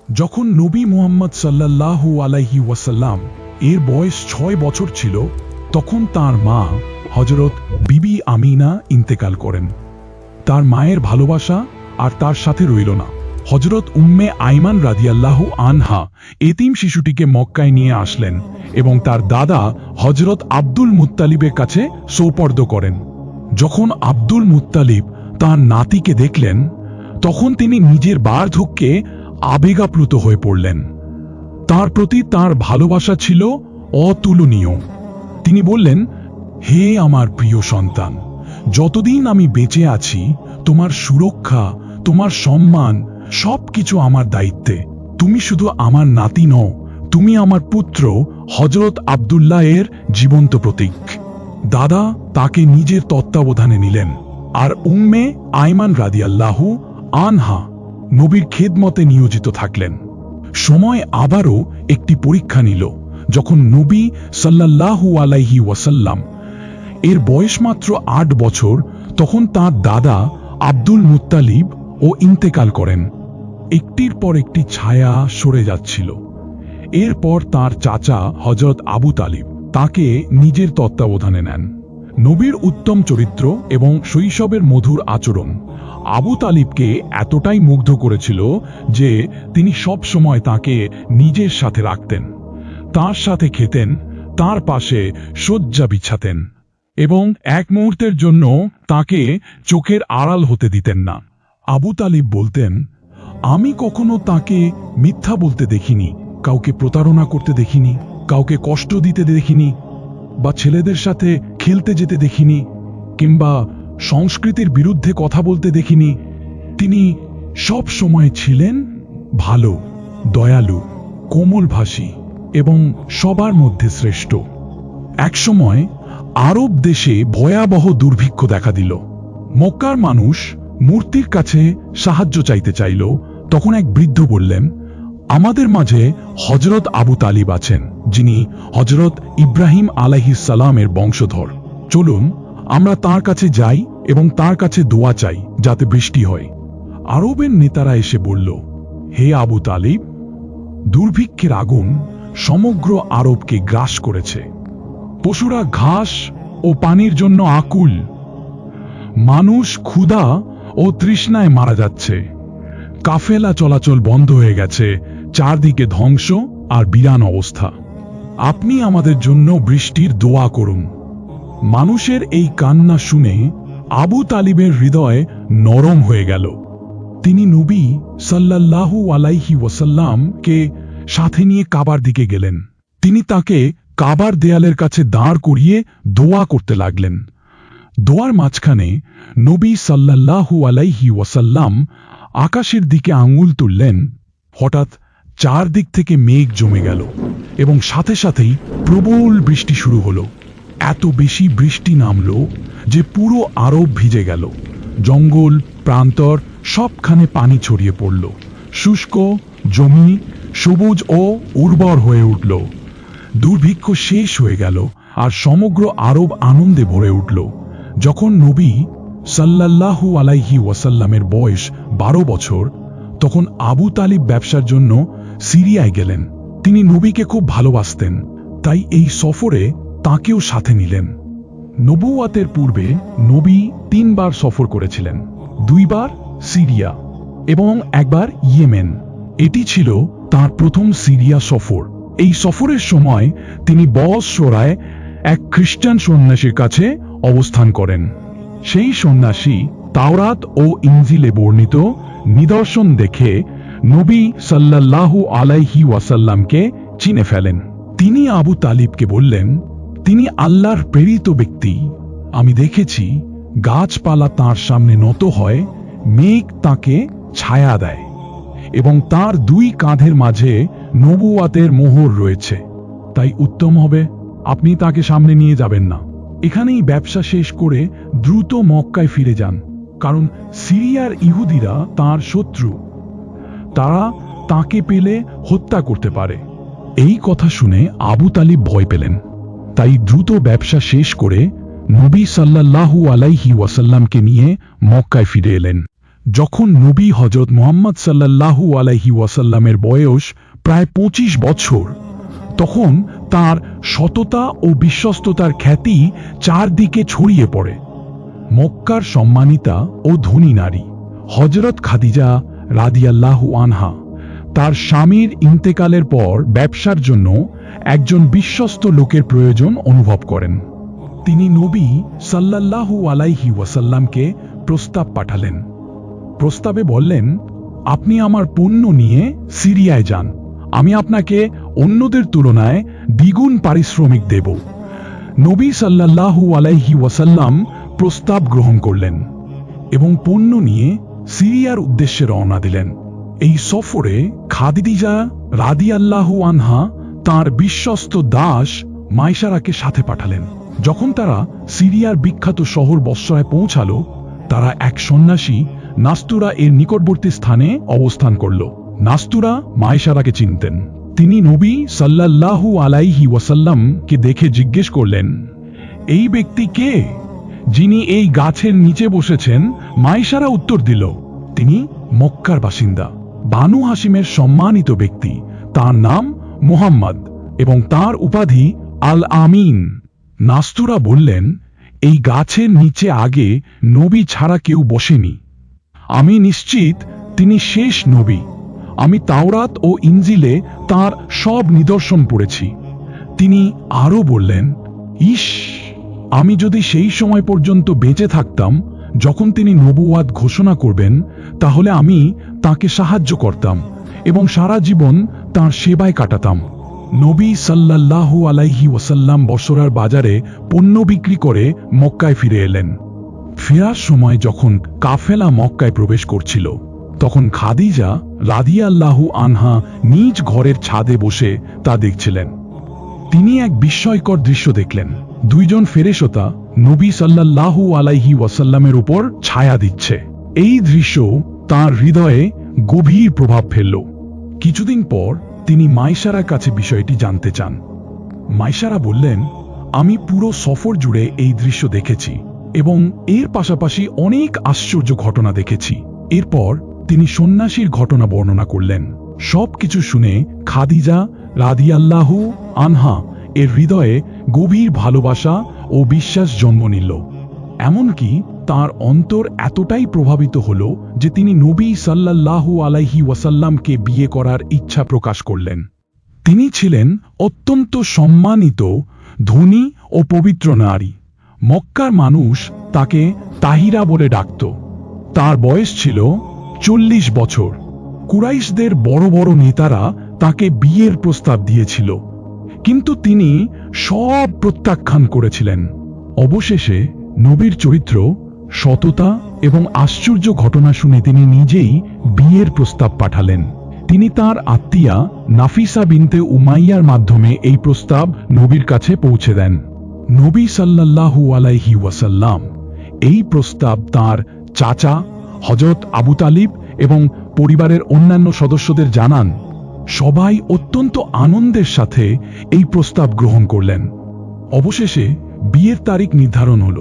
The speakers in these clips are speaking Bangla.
যখন নবী মুহাম্মদ সাল্লাল্লাহু আলাইহি ওয়াসাল্লাম এর বয়স 6 বছর ছিল, তখন তার মা হযরত বিবি আমিনা ইন্তেকাল করেন। তার মায়ের ভালোবাসা আর তার সাথে রইল না। হযরত উম্মে আইমান রাদিয়াল্লাহু আনহা এতিম শিশুটিকে মক্কায় নিয়ে আসলেন এবং তার দাদা হযরত আব্দুল মুত্তালিবের কাছে সোপর্দ করেন। যখন আব্দুল মুত্তালিব তার নাতিকে দেখলেন, তখন তিনি নিজের বার্ধক্যে আবেগাপ্লুত হয়ে পড়লেন। তার প্রতি তার ভালোবাসা ছিল অতুলনীয়। তিনি বললেন, হে আমার প্রিয় সন্তান, যতদিন আমি বেঁচে আছি তোমার সুরক্ষা, তোমার সম্মান সবকিছু আমার দায়িত্বে। তুমি শুধু আমার নাতি নও, তুমি আমার পুত্র হযরত আব্দুল্লাহ এর জীবন্ত প্রতীক। দাদা তাকে নিজের তত্ত্বাবধানে নিলেন, আর উম্মে আইমান রাদিয়াল্লাহু আনহা নবীর খেদমতে নিয়োজিত থাকলেন। সময় আবারও একটি পরীক্ষা নিল। যখন নবী সাল্লাল্লাহু আলাইহি ওয়াসাল্লাম এর বয়স মাত্র 8 বছর, তখন তার দাদা আব্দুল মুত্তালিব ও ইন্তেকাল করেন। একটির পর একটি ছায়া সরে যাচ্ছিল। এরপর তার চাচা হযরত আবু তালিব তাকে নিজের তত্ত্বাবধানে নেন। নবীর উত্তম চরিত্র এবং শৈশবের মধুর আচরণ আবু তালিবকে এতটাই মুগ্ধ করেছিল যে তিনি সব সময় তাকে নিজের সাথে রাখতেন, তার সাথে খেতেন, তার পাশে শয্যা বিছাতেন এবং এক মুহূর্তের জন্য তাকে চোখের আড়াল হতে দিতেন না। আবু তালিব বলতেন, আমি কখনো তাকে মিথ্যা বলতে দেখিনি, কাউকে প্রতারণা করতে দেখিনি, কাউকে কষ্ট দিতে দেখিনি, বা ছেলেদের সাথে খেলতে যেতে দেখিনি, কিংবা সংস্কৃতির বিরুদ্ধে কথা বলতে দেখিনি। তিনি সব সময় ছিলেন ভালো, দয়ালু, কোমলভাষী এবং সবার মধ্যে শ্রেষ্ঠ। একসময় আরব দেশে ভয়াবহ দুর্ভিক্ষ দেখা দিল। মক্কার মানুষ মূর্তির কাছে সাহায্য চাইতে চাইল। তখন এক বৃদ্ধ বললেন, আমাদের মাঝে হযরত আবু তালিব আছেন, যিনি হযরত ইব্রাহিম আলাইহিস সালামের বংশধর। চলুন আমরা তার কাছে যাই এবং তার কাছে দোয়া চাই যাতে বৃষ্টি হয়। আরবের নেতারা এসে বলল, হে আবু তালিব, দুর্ভিক্ষের আগুন সমগ্র আরবকে গ্রাস করেছে। পশুরা ঘাস ও পানির জন্য আকুল। মানুষ ক্ষুধা ও তৃষ্ণায় মারা যাচ্ছে। কাফেলা চলাচল বন্ধ হয়ে গেছে। চারদিকে ধ্বংস আর বিরান অবস্থা। আপনি আমাদের জন্য বৃষ্টির দোয়া করুন। মানুষের এই কান্না শুনে আবু তালিবের হৃদয় নরম হয়ে গেল। তিনি নবী সাল্লাল্লাহু আলাইহি ওয়াসাল্লামকে সাথে নিয়ে কাবার দিকে গেলেন। তিনি তাকে কাবার দেয়ালের কাছে দাঁড় করিয়ে দোয়া করতে লাগলেন। দোয়ার মাঝখানে নবী সাল্লাল্লাহু আলাইহি ওয়াসাল্লাম আকাশের দিকে আঙুল তুললেন। হঠাৎ চারদিক থেকে মেঘ জমে গেল এবং সাথে সাথেই প্রবল বৃষ্টি শুরু হলো। এত বেশি বৃষ্টি নামল যে পুরো আরব ভিজে গেল। জঙ্গল, প্রান্তর সবখানে পানি ছড়িয়ে পড়ল। শুষ্ক জমি সবুজ ও উর্বর হয়ে উঠল। দুর্ভিক্ষ শেষ হয়ে গেল আর সমগ্র আরব আনন্দে ভরে উঠল। যখন নবী সাল্লাল্লাহু আলাইহি ওয়াসাল্লামের বয়স 12 বছর, তখন আবু তালিব ব্যবসার জন্য সিরিয়ায় গেলেন। তিনি নবীকে খুব ভালোবাসতেন, তাই এই সফরে তাকেও সাথে নিলেন। নবুয়াতের পূর্বে নবী 3 বার সফর করেছিলেন, 2 বার সিরিয়া এবং 1 বার ইয়েমেন। এটি ছিল তার প্রথম সিরিয়া সফর। এই সফরের সময় তিনি বসরায় এক খ্রিস্টান সন্ন্যাসীর কাছে অবস্থান করেন। সেই সন্ন্যাসী তাওরাত ও ইনজিলে বর্ণিত নিদর্শন দেখে নবী সাল্লাল্লাহু আলাইহি ওয়াসাল্লামকে চিনে ফেলেন। তিনি আবু তালিবকে বললেন, তিনি আল্লাহর প্রেরিত ব্যক্তি। আমি দেখেছি গাছপালা তাঁর সামনে নত হয়, মেঘ তাকে ছায়া দেয় এবং তার 2 কাঁধের মাঝে নবুয়াতের মোহর রয়েছে। তাই উত্তম হবে আপনি তাকে সামনে নিয়ে যাবেন না। এখানেই ব্যবসা শেষ করে দ্রুত মক্কায় ফিরে যান, কারণ সিরিয়ার ইহুদিরা তার শত্রু। তারা তাকে পেলে হত্যা করতে পারে। এই কথা শুনে আবু তালিব ভয় পেলেন। তাই দ্রুত ব্যবসা শেষ করে নবী সাল্লাল্লাহু আলাইহি ওয়াসাল্লামকে নিয়ে মক্কায় ফিরে এলেন। যখন নবী হজরত মুহাম্মদ সাল্লাল্লাহু আলাইহি ওয়াসাল্লামের বয়স প্রায় ২৫ বছর, তখন তার সততা ও বিশ্বস্ততার খ্যাতি চারদিকে ছড়িয়ে পড়ে। মক্কার সম্মানিতা ও ধনী নারী হযরত খাদিজা রাদিয়াল্লাহু আনহা তার স্বামীর ইন্তেকালের পর ব্যবসার জন্য একজন বিশ্বস্ত লোকের প্রয়োজন অনুভব করেন। তিনি নবী সাল্লাল্লাহু আলাইহি ওয়াসাল্লামকে প্রস্তাব পাঠালেন। প্রস্তাবে বললেন, আপনি আমার পণ্য নিয়ে সিরিয়ায় যান, আমি আপনাকে অন্যদের তুলনায় দ্বিগুণ পারিশ্রমিক দেব। নবী সাল্লাল্লাহু আলাইহি ওয়াসাল্লাম প্রস্তাব গ্রহণ করলেন এবং পণ্য নিয়ে সিরিয়ার উদ্দেশ্যে রওনা দিলেন। এই সফরে খাদিজা রাদিয়াল্লাহু আনহা তার বিশ্বস্ত দাস মাইসারাকে সাথে পাঠালেন। যখন তারা সিরিয়ার বিখ্যাত শহর বসরায় পৌঁছালো, তারা এক সন্ন্যাসী নাস্তুরা এর নিকটবর্তী স্থানে অবস্থান করল। নাস্তুরা মাইসারাকে চিনতেন। তিনি নবী সাল্লাল্লাহু আলাইহি ওয়াসাল্লামকে দেখে জিজ্ঞেস করলেন, এই ব্যক্তি কে, যিনি এই গাছের নিচে বসেছেন? মাইসারা উত্তর দিল, তিনি মক্কার বাসিন্দা, বানু হাশিমের সম্মানিত ব্যক্তি। তার নাম মুহাম্মদ এবং তার উপাধি আল আমিন। নাস্তুরা বললেন, এই গাছের নিচে আগে নবী ছাড়া কেউ বসেনি। আমি নিশ্চিত তিনি শেষ নবী। আমি তাওরাত ও ইনজিলে তার সব নিদর্শন পড়েছি। তিনি আরও বললেন, ইস, আমি যদি সেই সময় পর্যন্ত বেঁচে থাকতাম যখন তিনি নবুয়াত ঘোষণা করবেন, তাহলে আমি তাকে সাহায্য করতাম এবং সারা জীবন তার সেবায় কাটাতাম। নবী সাল্লাল্লাহু আলাইহি ওয়াসাল্লাম বসরার বাজারে পণ্য বিক্রি করে মক্কায় ফিরে এলেন। ফেরার সময় যখন কাফেলা মক্কায় প্রবেশ করছিল, তখন খাদিজা রাদিয়াল্লাহু আনহা নিজ ঘরের ছাদে বসে তা দেখছিলেন। তিনি এক বিস্ময়কর দৃশ্য দেখলেন। দুইজন ফেরেশতা নবী সাল্লাল্লাহু আলাইহি ওয়াসাল্লামের উপর ছায়া দিচ্ছে। এই দৃশ্য তার হৃদয়ে গভীর প্রভাব ফেলল। কিছুদিন পর তিনি মাইসারার কাছে বিষয়টি জানতে চান। মাইসারা বললেন, আমি পুরো সফর জুড়ে এই দৃশ্য দেখেছি এবং এর পাশাপাশি অনেক আশ্চর্য ঘটনা দেখেছি। এরপর তিনি সন্ন্যাসীর ঘটনা বর্ণনা করলেন। সবকিছু শুনে খাদিজা রাদিয়াল্লাহু আনহা এর হৃদয়ে গভীর ভালোবাসা ও বিশ্বাস জন্ম নিল। এমনকি তার অন্তর এতটাই প্রভাবিত হল যে তিনি নবী সাল্লাল্লাহু আলাইহি ওয়াসাল্লামকে বিয়ে করার ইচ্ছা প্রকাশ করলেন। তিনি ছিলেন অত্যন্ত সম্মানিত, ধনী ও পবিত্র নারী। মক্কার মানুষ তাকে তাহিরা বলে ডাকত। তার বয়স ছিল ৪০ বছর। কুরাইশদের বড় বড় নেতারা তাকে বিয়ের প্রস্তাব দিয়েছিল, কিন্তু তিনি সব প্রত্যাখ্যান করেছিলেন। অবশেষে নবীর চরিত্র, সততা এবং আশ্চর্য ঘটনা শুনে তিনি নিজেই বিয়ের প্রস্তাব পাঠালেন। তিনি তার আত্মীয়া নাফিসা বিনতে উমাইয়ার মাধ্যমে এই প্রস্তাব নবীর কাছে পৌঁছে দেন। নবী সাল্লাল্লাহু আলাইহি ওয়াসাল্লাম এই প্রস্তাব তার চাচা হযরত আবু তালিব এবং পরিবারের অন্যান্য সদস্যদের জানান। সবাই অত্যন্ত আনন্দের সাথে এই প্রস্তাব গ্রহণ করলেন। অবশেষে বিয়ের তারিখ নির্ধারণ হল।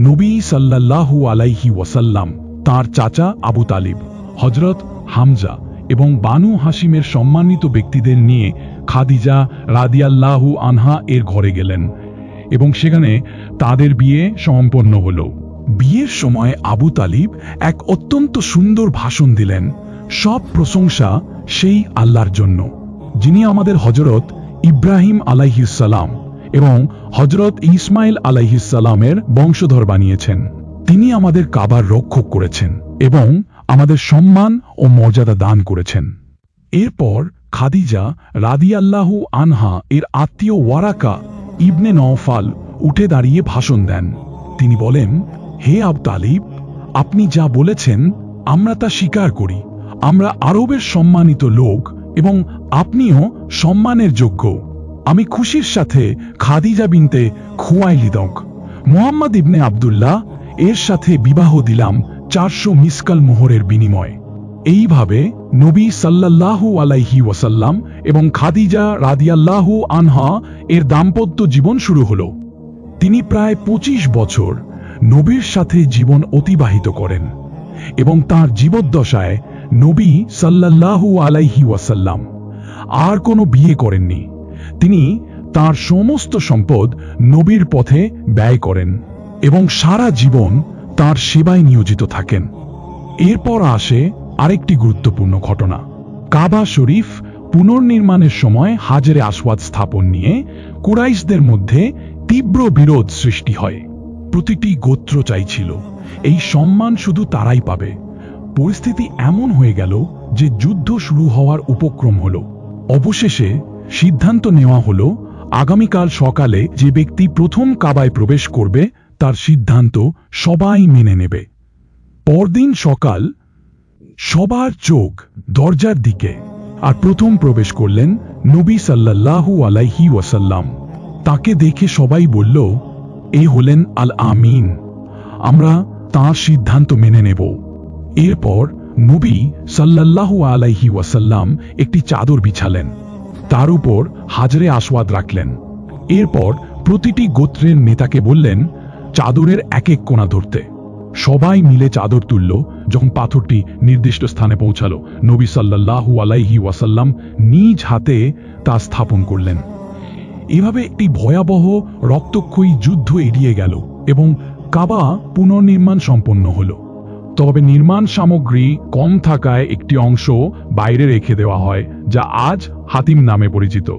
নবী সাল্লাল্লাহু আলাইহি ওয়াসাল্লাম তার চাচা আবু তালিব, হযরত হামজা এবং বানু হাশিমের সম্মানিত ব্যক্তিদের নিয়ে খাদিজা রাদিয়াল্লাহু আনহা এর ঘরে গেলেন এবং সেখানে তাদের বিয়ে সম্পন্ন হল। বিয়ের সময় আবু তালিব এক অত্যন্ত সুন্দর ভাষণ দিলেন। সব প্রশংসা সেই আল্লাহর জন্য, যিনি আমাদের হযরত ইব্রাহিম আলাইহিস সালাম এবং হযরত ইসমাইল আলাইহিস সালামের বংশধর বানিয়েছেন। তিনি আমাদের কাবার রক্ষক করেছেন এবং আমাদের সম্মান ও মর্যাদা দান করেছেন। এরপর খাদিজা রাদিয়াল্লাহু আনহা এর আত্মীয় ওয়ারাকা ইবনে নওফাল উঠে দাঁড়িয়ে ভাষণ দেন। তিনি বলেন, হে আবু তালিব, আপনি যা বলেছেন আমরা তা স্বীকার করি। আমরা আরবের সম্মানিত লোক এবং আপনিও সম্মানের যোগ্য। আমি খুশির সাথে খাদিজা বিনতে খুয়াইলিদক মুহাম্মদ ইবনে আব্দুল্লাহ এর সাথে বিবাহ দিলাম ৪০০ মিসকাল মোহরের বিনিময়ে। এইভাবে নবী সাল্লাল্লাহু আলাইহি ওয়াসাল্লাম এবং খাদিজা রাদিয়াল্লাহু আনহা এর দাম্পত্য জীবন শুরু হলো। তিনি প্রায় ২৫ বছর নবীর সাথে জীবন অতিবাহিত করেন এবং তার জীবদ্দশায় নবী সাল্লাল্লাহু আলাইহি ওয়াসাল্লাম আর কোনো বিয়ে করেননি। তিনি তার সমস্ত সম্পদ নবীর পথে ব্যয় করেন এবং সারা জীবন তার সেবায় নিয়োজিত থাকেন। এরপর আসে আরেকটি গুরুত্বপূর্ণ ঘটনা। কাবা শরীফ পুনর্নির্মাণের সময় হাজরে আসওয়াদ স্থাপন নিয়ে কুরাইশদের মধ্যে তীব্র বিরোধ সৃষ্টি হয়। প্রতিটি গোত্র চাইছিল এই সম্মান শুধু তারাই পাবে। পরিস্থিতি এমন হয়ে গেল যে যুদ্ধ শুরু হওয়ার উপক্রম হলো। অবশেষে সিদ্ধান্ত নেওয়া হলো আগামীকাল সকালে যে ব্যক্তি প্রথম কাবায় প্রবেশ করবে তার সিদ্ধান্ত সবাই মেনে নেবে। পরদিন সকাল সবার চোখ দরজার দিকে, আর প্রথম প্রবেশ করলেন নবী সাল্লাল্লাহু আলাইহি ওয়াসাল্লাম। তাকে দেখে সবাই বলল, এ হলেন আল আমিন, আমরা তাঁর সিদ্ধান্ত মেনে নেব। এরপর নবী সাল্লাল্লাহু আলাইহি ওয়াসাল্লাম একটি চাদর বিছালেন, তার উপর হাজরে আসওয়াদ রাখলেন। এরপর প্রতিটি গোত্রের নেতাকে বললেন চাদরের এক এক কোণা ধরতে। সবাই মিলে চাদর তুলল। যখন পাথরটি নির্দিষ্ট স্থানে পৌঁছালো, নবী সাল্লাল্লাহু আলাইহি ওয়াসাল্লাম নিজ হাতে তা স্থাপন করলেন। এভাবে একটি ভয়াবহ রক্তক্ষয়ী যুদ্ধ এড়িয়ে গেল এবং কাবা পুনর্নির্মাণ সম্পন্ন হলো। তবে নির্মাণ সামগ্রী কম থাকায় একটি অংশ বাইরে রেখে দেওয়া হয়, যা আজ হাতিম নামে পরিচিত।